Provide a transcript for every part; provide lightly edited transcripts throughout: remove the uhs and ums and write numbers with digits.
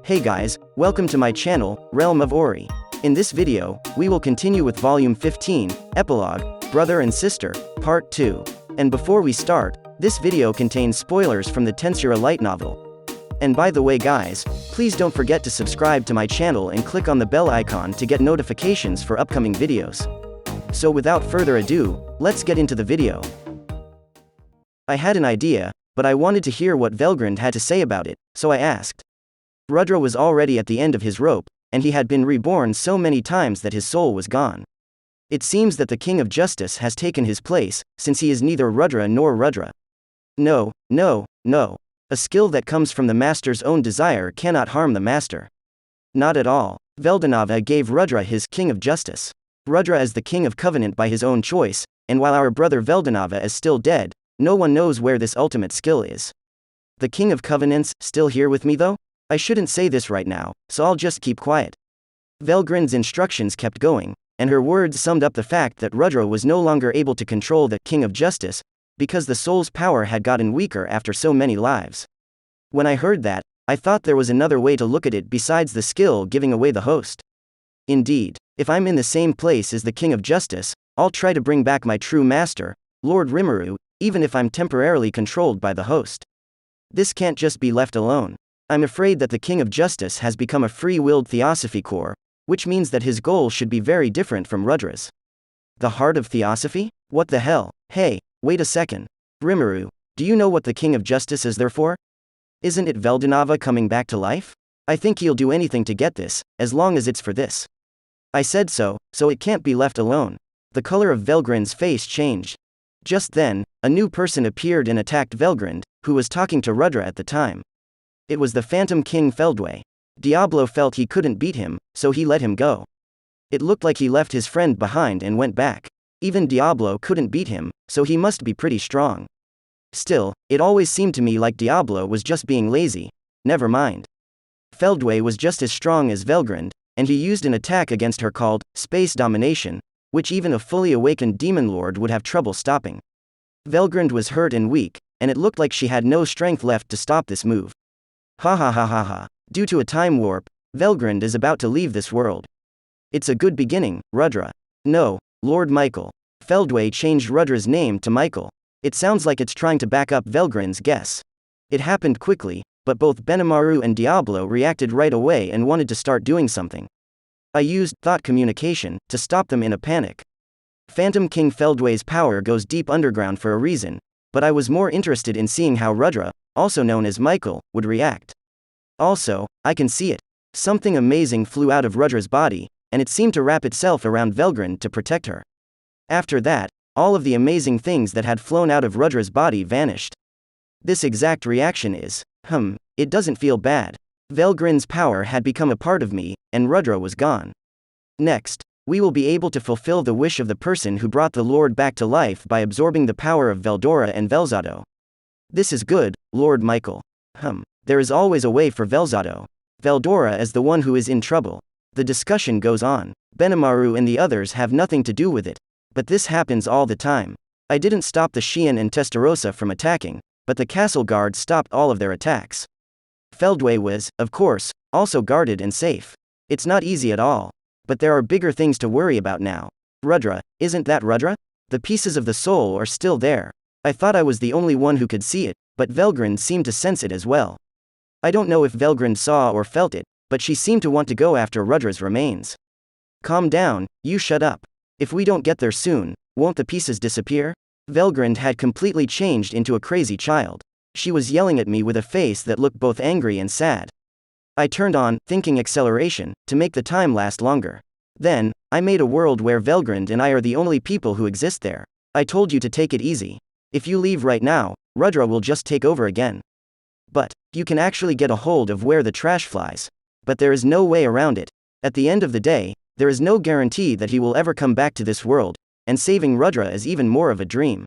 Hey guys, welcome to my channel, Realm of Ori. In this video, we will continue with Volume 15, Epilogue, Brother and Sister, Part 2. And before we start, this video contains spoilers from the Tensura Light Novel. And by the way guys, please don't forget to subscribe to my channel and click on the bell icon to get notifications for upcoming videos. So without further ado, let's get into the video. I had an idea, but I wanted to hear what Velgrynd had to say about it, so I asked. Rudra was already at the end of his rope, and he had been reborn so many times that his soul was gone. It seems that the King of Justice has taken his place, since he is neither Rudra nor Rudra. No. A skill that comes from the Master's own desire cannot harm the Master. Not at all. Veldora gave Rudra his King of Justice. Rudra is the King of Covenant by his own choice, and while our brother Veldora is still dead, no one knows where this ultimate skill is. The King of Covenants, still here with me though? I shouldn't say this right now, so I'll just keep quiet. Velgrynd's instructions kept going, and her words summed up the fact that Rudra was no longer able to control the King of Justice, because the soul's power had gotten weaker after so many lives. When I heard that, I thought there was another way to look at it besides the skill giving away the host. Indeed, if I'm in the same place as the King of Justice, I'll try to bring back my true master, Lord Rimuru, even if I'm temporarily controlled by the host. This can't just be left alone. I'm afraid that the King of Justice has become a free-willed theosophy core, which means that his goal should be very different from Rudra's. The heart of theosophy? What the hell? Hey, wait a second. Rimuru, do you know what the King of Justice is there for? Isn't it Veldora coming back to life? I think he'll do anything to get this, as long as it's for this. I said so it can't be left alone. The color of Velgrynd's face changed. Just then, a new person appeared and attacked Velgrynd, who was talking to Rudra at the time. It was the Phantom King Felway. Diablo felt he couldn't beat him, so he let him go. It looked like he left his friend behind and went back. Even Diablo couldn't beat him, so he must be pretty strong. Still, it always seemed to me like Diablo was just being lazy. Never mind. Felway was just as strong as Velgrynd, and he used an attack against her called Space Domination, which even a fully awakened Demon Lord would have trouble stopping. Velgrynd was hurt and weak, and it looked like she had no strength left to stop this move. Ha. Due to a time warp, Velgrynd is about to leave this world. It's a good beginning, Rudra. No, Lord Michael. Felway changed Rudra's name to Michael. It sounds like it's trying to back up Velgrynd's guess. It happened quickly, but both Rimuru and Diablo reacted right away and wanted to start doing something. I used thought communication to stop them in a panic. Phantom King Felway's power goes deep underground for a reason, but I was more interested in seeing how Rudra, also known as Michael, would react. Also, I can see it. Something amazing flew out of Rudra's body, and it seemed to wrap itself around Velgrynd to protect her. After that, all of the amazing things that had flown out of Rudra's body vanished. This exact reaction is, it doesn't feel bad. Velgrynd's power had become a part of me, and Rudra was gone. Next, we will be able to fulfill the wish of the person who brought the Lord back to life by absorbing the power of Veldora and Velzado. This is good, Lord Michael. There is always a way for Velzado. Veldora is the one who is in trouble. The discussion goes on. Benimaru and the others have nothing to do with it. But this happens all the time. I didn't stop the Xian and Testarossa from attacking, but the castle guard stopped all of their attacks. Felway was, of course, also guarded and safe. It's not easy at all. But there are bigger things to worry about now. Rudra, isn't that Rudra? The pieces of the soul are still there. I thought I was the only one who could see it, but Velgrynd seemed to sense it as well. I don't know if Velgrynd saw or felt it, but she seemed to want to go after Rudra's remains. Calm down, you shut up. If we don't get there soon, won't the pieces disappear? Velgrynd had completely changed into a crazy child. She was yelling at me with a face that looked both angry and sad. I turned on thinking acceleration to make the time last longer. Then, I made a world where Velgrynd and I are the only people who exist there. I told you to take it easy. If you leave right now, Rudra will just take over again. But, you can actually get a hold of where the trash flies. But there is no way around it. At the end of the day, there is no guarantee that he will ever come back to this world, and saving Rudra is even more of a dream.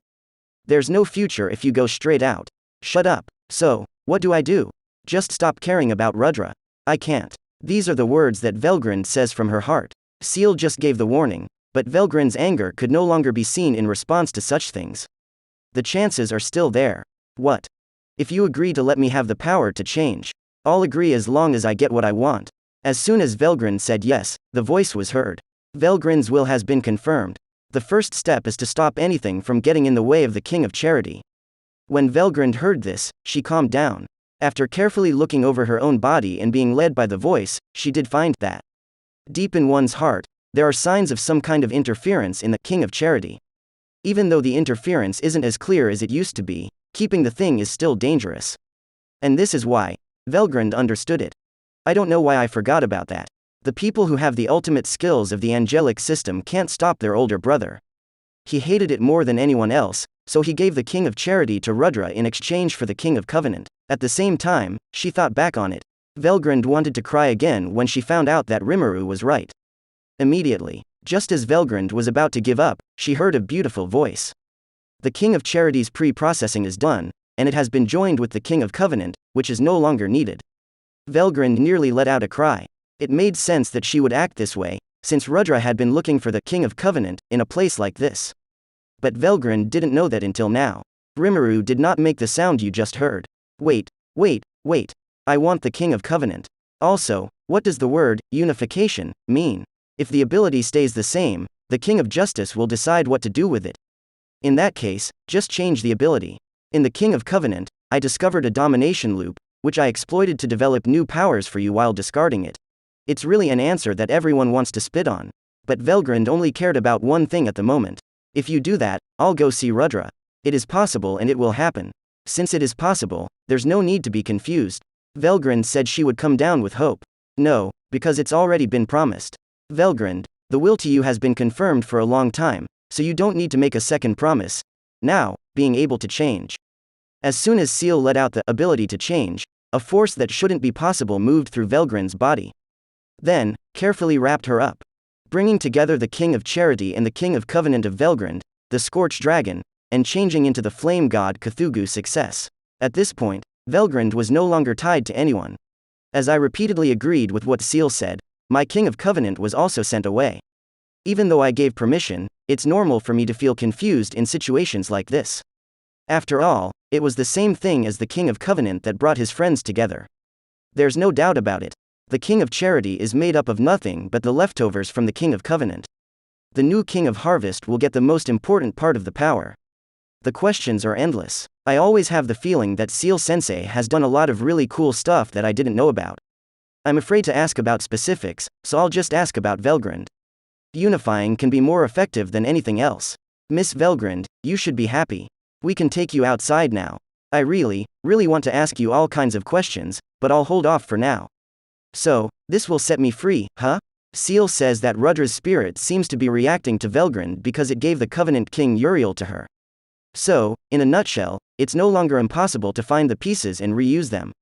There's no future if you go straight out. Shut up. So, what do I do? Just stop caring about Rudra. I can't. These are the words that Velgrynd says from her heart. Seal just gave the warning, but Velgrynd's anger could no longer be seen in response to such things. The chances are still there. What? If you agree to let me have the power to change, I'll agree as long as I get what I want. As soon as Velgrynd said yes, the voice was heard. Velgrynd's will has been confirmed. The first step is to stop anything from getting in the way of the King of Charity. When Velgrynd heard this, she calmed down. After carefully looking over her own body and being led by the voice, she did find that deep in one's heart, there are signs of some kind of interference in the King of Charity. Even though the interference isn't as clear as it used to be, keeping the thing is still dangerous. And this is why Velgrynd understood it. I don't know why I forgot about that. The people who have the ultimate skills of the angelic system can't stop their older brother. He hated it more than anyone else, so he gave the King of Charity to Rudra in exchange for the King of Covenant. At the same time, she thought back on it. Velgrynd wanted to cry again when she found out that Rimuru was right. Immediately, just as Velgrynd was about to give up, she heard a beautiful voice. The King of Charity's pre-processing is done, and it has been joined with the King of Covenant, which is no longer needed. Velgrynd nearly let out a cry. It made sense that she would act this way, since Rudra had been looking for the King of Covenant in a place like this. But Velgrynd didn't know that until now. Rimuru did not make the sound you just heard. Wait. I want the King of Covenant. Also, what does the word, unification, mean? If the ability stays the same, the King of Justice will decide what to do with it. In that case, just change the ability. In the King of Covenant, I discovered a domination loop, which I exploited to develop new powers for you while discarding it. It's really an answer that everyone wants to spit on. But Velgrynd only cared about one thing at the moment. If you do that, I'll go see Rudra. It is possible and it will happen. Since it is possible, there's no need to be confused. Velgrynd said she would come down with hope. No, because it's already been promised. Velgrynd, the will to you has been confirmed for a long time, so you don't need to make a second promise. Now, being able to change. As soon as Seal let out the ability to change, a force that shouldn't be possible moved through Velgrynd's body. Then, carefully wrapped her up. Bringing together the King of Charity and the King of Covenant of Velgrynd, the Scorched Dragon, and changing into the Flame God Cthulhu's success. At this point, Velgrynd was no longer tied to anyone. As I repeatedly agreed with what Seal said, my King of Covenant was also sent away. Even though I gave permission, it's normal for me to feel confused in situations like this. After all, it was the same thing as the King of Covenant that brought his friends together. There's no doubt about it. The King of Charity is made up of nothing but the leftovers from the King of Covenant. The new King of Harvest will get the most important part of the power. The questions are endless. I always have the feeling that Seal Sensei has done a lot of really cool stuff that I didn't know about. I'm afraid to ask about specifics, so I'll just ask about Velgrynd. Unifying can be more effective than anything else. Miss Velgrynd, you should be happy. We can take you outside now. I really want to ask you all kinds of questions, but I'll hold off for now. So, this will set me free, huh? Seal says that Rudra's spirit seems to be reacting to Velgrynd because it gave the Covenant King Uriel to her. So, in a nutshell, it's no longer impossible to find the pieces and reuse them.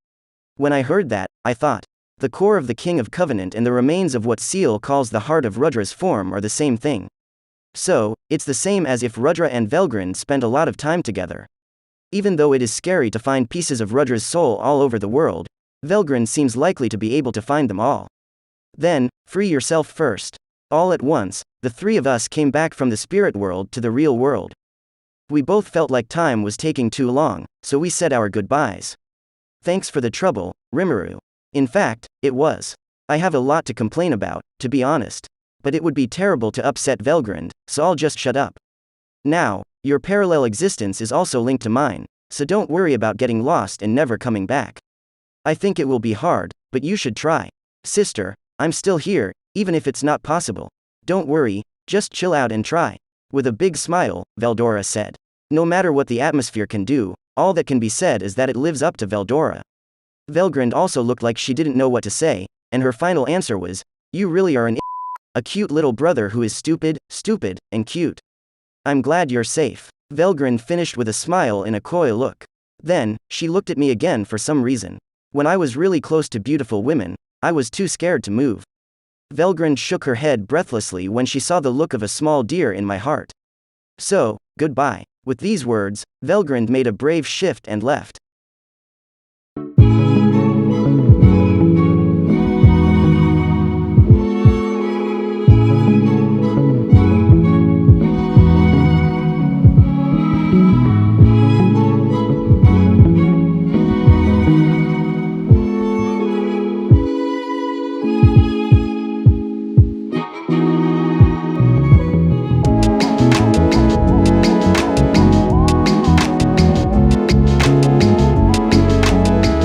When I heard that, I thought, the core of the King of Covenant and the remains of what Seal calls the heart of Rudra's form are the same thing. So, it's the same as if Rudra and Velgrynd spent a lot of time together. Even though it is scary to find pieces of Rudra's soul all over the world, Velgrynd seems likely to be able to find them all. Then, free yourself first. All at once, the three of us came back from the spirit world to the real world. We both felt like time was taking too long, so we said our goodbyes. Thanks for the trouble, Rimuru. In fact, it was. I have a lot to complain about, to be honest. But it would be terrible to upset Velgrynd, so I'll just shut up. Now, your parallel existence is also linked to mine, so don't worry about getting lost and never coming back. I think it will be hard, but you should try. Sister, I'm still here, even if it's not possible. Don't worry, just chill out and try. With a big smile, Veldora said. No matter what the atmosphere can do, all that can be said is that it lives up to Veldora. Velgrynd also looked like she didn't know what to say, and her final answer was, you really are a cute little brother who is stupid, and cute. I'm glad you're safe. Velgrynd finished with a smile and a coy look. Then, she looked at me again for some reason. When I was really close to beautiful women, I was too scared to move. Velgrynd shook her head breathlessly when she saw the look of a small deer in my heart. So, goodbye. With these words, Velgrynd made a brave shift and left.